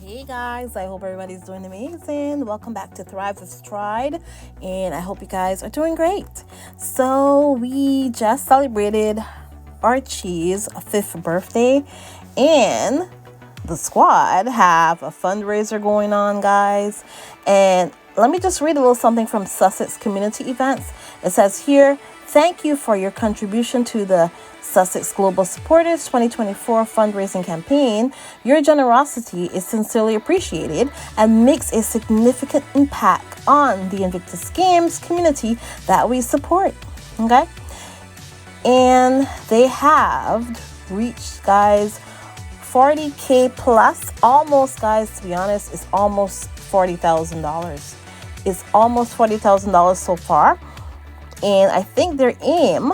Hey guys, I hope everybody's doing amazing. Welcome back to Thrive with Stride, and I hope you guys are doing great. So, we just celebrated Archie's 5th birthday, and the squad have a fundraiser going on, guys. And let me just read a little something from Sussex Community Events. It says here, thank you for your contribution to the Sussex Global Supporters 2024 fundraising campaign. Your generosity is sincerely appreciated and makes a significant impact on the Invictus Games community that we support. Okay? And they have reached, guys, 40K plus. Almost, guys, to be honest, it's almost $40,000. It's almost $40,000 so far. And I think their aim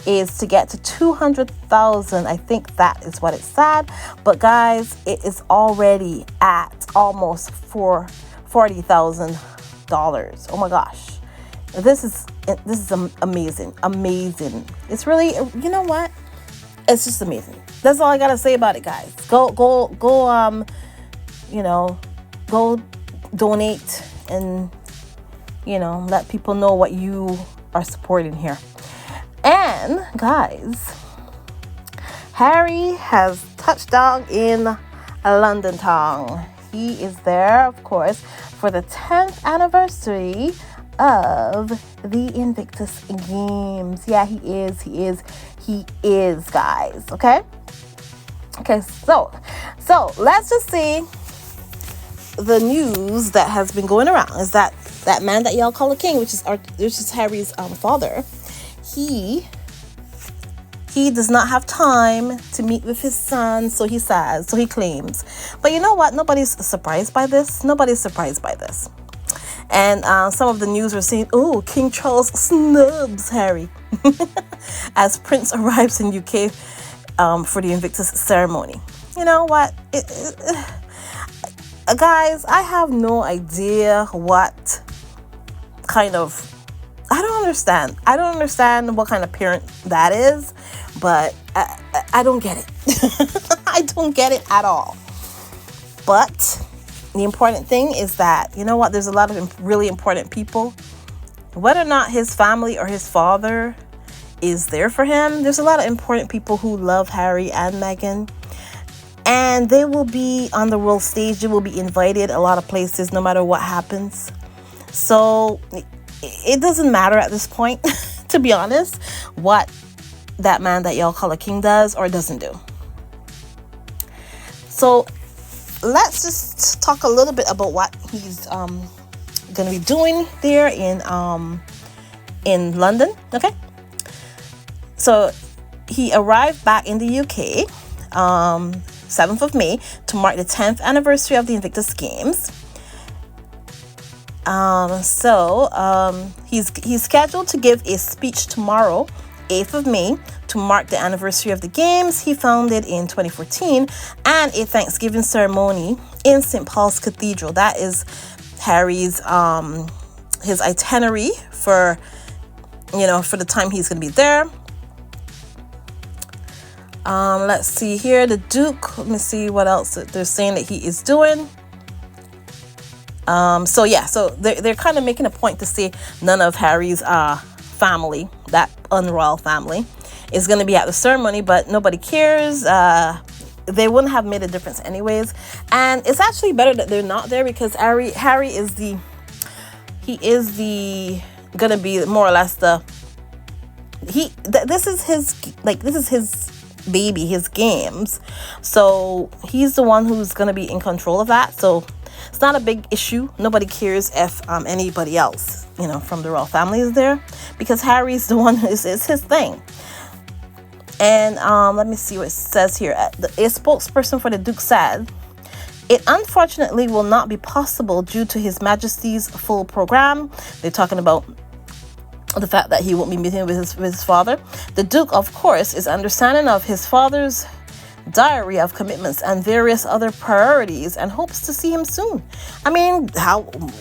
is to get to 200,000. I think that is what it said. But guys, it is already at almost $40,000. Oh my gosh. This is amazing. Amazing. It's really, you know what? It's just amazing. That's all I gotta say about it, guys. Go donate and let people know what you are supporting here. And guys, Harry has touched down in London town. He is there, of course, for the 10th anniversary of the Invictus Games. Yeah, he is, guys. Okay, so let's just see. The news that has been going around is that man that y'all call a king, which is Harry's father, he does not have time to meet with his son, so he claims. But you know what? Nobody's surprised by this. And some of the news are saying, oh, King Charles snubs Harry as Prince arrives in UK for the Invictus ceremony. You know what? Guys, I have no idea what kind of... I don't understand what kind of parent that is, but I don't get it. I don't get it at all. But the important thing is that, you know what, there's a lot of really important people. Whether or not his family or his father is there for him, there's a lot of important people who love Harry and Meghan. And they will be on the world stage. They will be invited a lot of places no matter what happens. So it doesn't matter at this point, to be honest, what that man that y'all call a king does or doesn't do. So let's just talk a little bit about what he's going to be doing there in London. Okay. So he arrived back in the UK 7th of May to mark the 10th anniversary of the Invictus Games. He's scheduled to give a speech tomorrow, 8th of May, to mark the anniversary of the Games he founded in 2014, and a Thanksgiving ceremony in St. Paul's Cathedral. That is Harry's his itinerary for the time he's going to be there. Let's see here, the Duke. Let me see what else they're saying that he is doing. So they're kind of making a point to say none of Harry's family, that unroyal family, is going to be at the ceremony, but nobody cares. They wouldn't have made a difference anyways, and it's actually better that they're not there because Harry is gonna be more or less this is his baby, his games, so he's the one who's going to be in control of that. So it's not a big issue. Nobody cares if anybody else from the royal family is there, because Harry's the one it's his thing. And let me see what it says here. A spokesperson for the Duke said, it unfortunately will not be possible due to His Majesty's full program. They're talking about the fact that he won't be meeting with his father. The Duke, of course, is understanding of his father's diary of commitments and various other priorities and hopes to see him soon. I mean,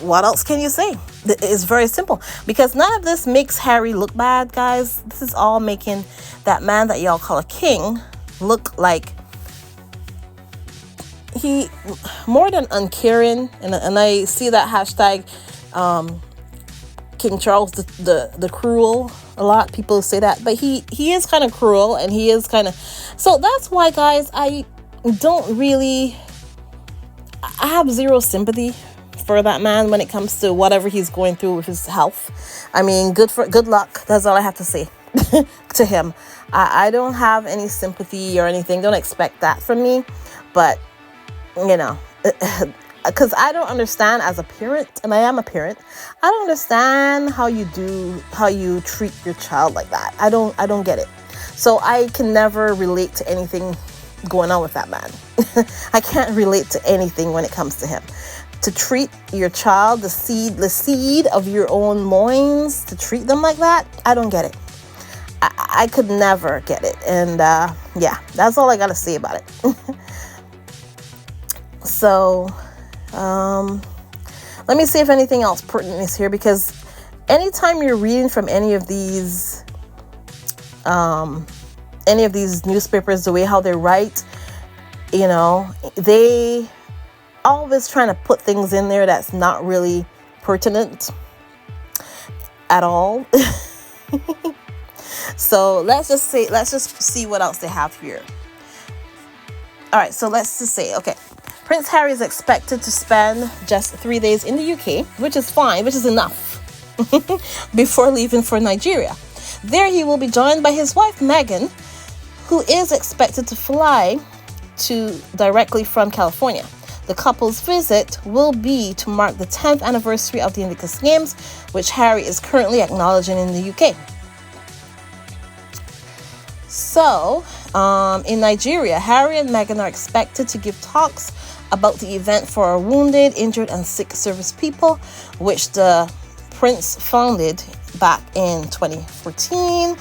what else can you say? It's very simple, because none of this makes Harry look bad, guys. This is all making that man that y'all call a king look like he more than uncaring, and I see that hashtag King Charles the cruel a lot. People say that, but he is kind of cruel, and he is kind of, so that's why, guys, I have zero sympathy for that man when it comes to whatever he's going through with his health. I mean, good luck. That's all I have to say to him. I don't have any sympathy or anything. Don't expect that from me. But, you know, because I don't understand as a parent, and I am a parent, I don't understand how you treat your child like that. I don't get it. So I can never relate to anything going on with that man. I can't relate to anything when it comes to him. To treat your child, the seed of your own loins, to treat them like that, I don't get it. I could never get it. And yeah, that's all I gotta say about it. So let me see if anything else pertinent is here, because anytime you're reading from any of these newspapers, the way how they write, you know, they always trying to put things in there that's not really pertinent at all. So let's just see what else they have here. All right, so let's just say, okay, Prince Harry is expected to spend just 3 days in the UK, which is fine, which is enough, before leaving for Nigeria. There he will be joined by his wife Meghan, who is expected to fly directly from California. The couple's visit will be to mark the 10th anniversary of the INVICTUS Games, which Harry is currently acknowledging in the UK. So, in Nigeria, Harry and Meghan are expected to give talks about the event for our wounded, injured, and sick service people, which the Prince founded back in 2014.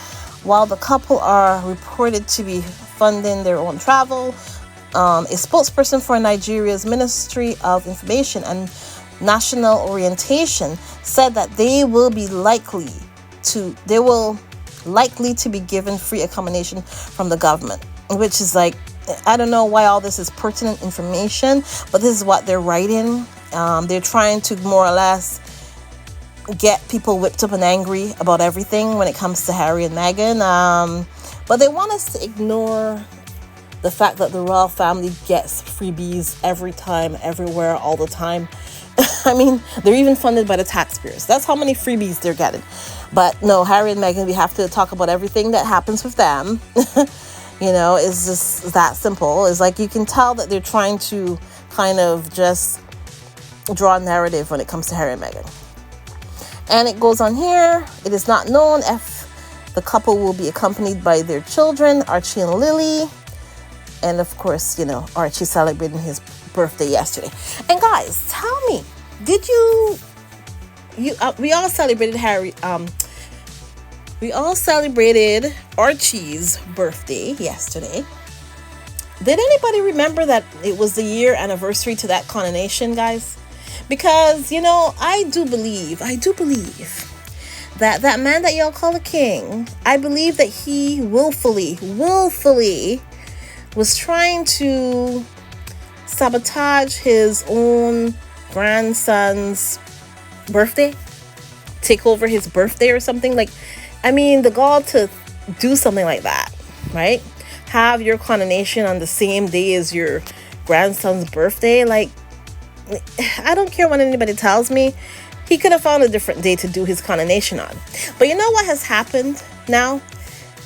While the couple are reported to be funding their own travel, a spokesperson for Nigeria's Ministry of Information and National Orientation said that they will likely to be given free accommodation from the government, which is like, I don't know why all this is pertinent information, but this is what they're writing. They're trying to more or less get people whipped up and angry about everything when it comes to Harry and Meghan. But they want us to ignore the fact that the royal family gets freebies every time, everywhere, all the time. I mean, they're even funded by the taxpayers. That's how many freebies they're getting. But no, Harry and Meghan, we have to talk about everything that happens with them. You know, it's just that simple. It's like you can tell that they're trying to kind of just draw a narrative when it comes to Harry and Meghan. And it goes on here. It is not known if the couple will be accompanied by their children, Archie and Lily. And of course, you know, Archie celebrating his birthday yesterday. And guys, tell me, did we all celebrated Archie's birthday yesterday. Did anybody remember that it was the year anniversary to that coronation, guys? Because, you know, I do believe that man that y'all call a king, I believe that he willfully was trying to sabotage his own grandson's birthday, take over his birthday or something. Like, I mean, the gall to do something like that, right? Have your coronation on the same day as your grandson's birthday. Like, I don't care what anybody tells me. He could have found a different day to do his coronation on. But you know what has happened now?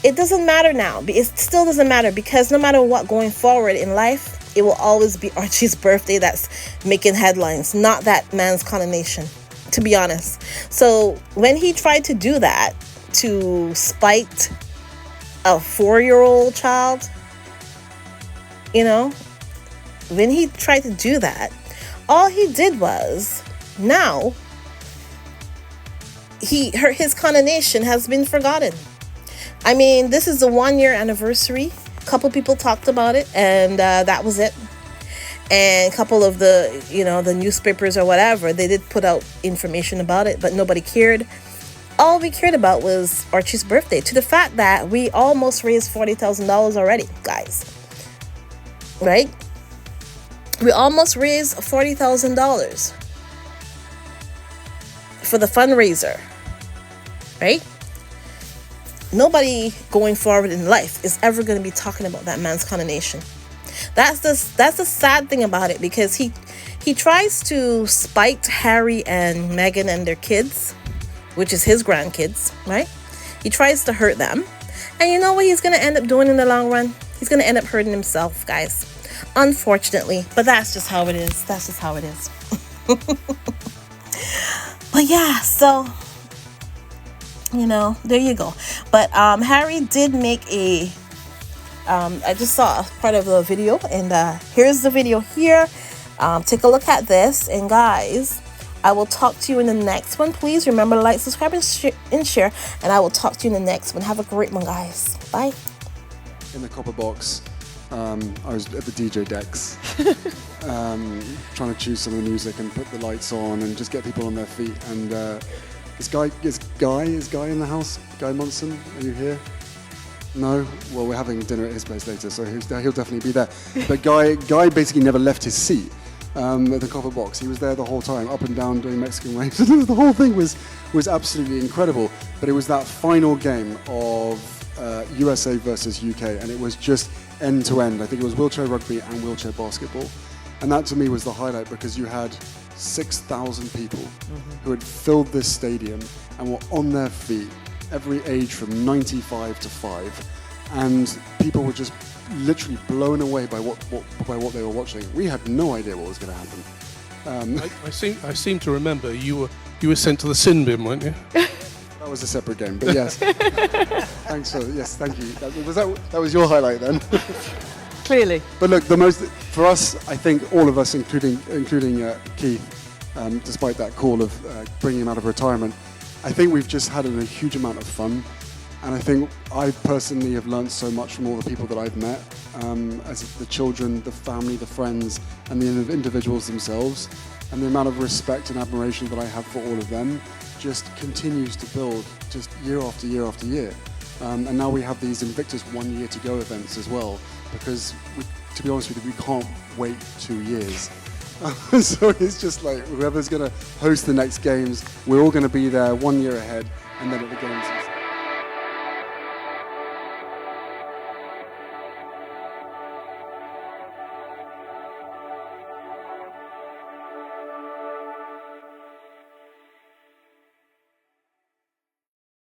It doesn't matter now. It still doesn't matter, because no matter what going forward in life, it will always be Archie's birthday that's making headlines, not that man's coronation, to be honest. So when he tried to do that to spite a 4-year-old child, you know, when he tried to do that, all he did was, now his coronation has been forgotten. I mean, this is the 1-year anniversary. A couple people talked about it, and that was it. And a couple of the, you know, the newspapers or whatever, they did put out information about it, but nobody cared. All we cared about was Archie's birthday, to the fact that we almost raised $40,000 already, guys. Right? We almost raised $40,000 for the fundraiser, right? Nobody going forward in life is ever going to be talking about that man's condemnation. That's the sad thing about it, because he tries to spite Harry and Meghan and their kids, which is his grandkids, right? He tries to hurt them. And you know what he's going to end up doing in the long run? He's going to end up hurting himself, guys. Unfortunately. But that's just how it is. That's just how it is. But yeah, so, you know, there you go. But Harry did make a... I just saw part of the video, and here's the video here. Take a look at this, and guys, I will talk to you in the next one. Please remember to like, subscribe, and share, and I will talk to you in the next one. Have a great one, guys. Bye. In the copper box, I was at the DJ decks, trying to choose some of the music and put the lights on and just get people on their feet. And is Guy in the house? Guy Monson, are you here? No? Well, we're having dinner at his place later, so he'll definitely be there. But Guy basically never left his seat at the copper box. He was there the whole time, up and down, doing Mexican waves. The whole thing was absolutely incredible. But it was that final game of USA versus UK, and it was just end to end. I think it was wheelchair rugby and wheelchair basketball. And that to me was the highlight, because you had 6,000 people who had filled this stadium and were on their feet, every age from 95 to 5, and people were just literally blown away by what they were watching. We had no idea what was going to happen. I seem to remember you were sent to the sin bin, weren't you? That was a separate game, but yes. Thanks thank you. That was your highlight then. Clearly. But look, for us, I think all of us, including Keith, despite that call of bringing him out of retirement, I think we've just had a huge amount of fun, and I think I personally have learned so much from all the people that I've met, as the children, the family, the friends, and the individuals themselves, and the amount of respect and admiration that I have for all of them just continues to build just year after year after year. And now we have these INVICTUS 1 year to go events as well, because to be honest with you, we can't wait 2 years. So it's just like whoever's going to host the next games, we're all going to be there 1 year ahead, and then at the games.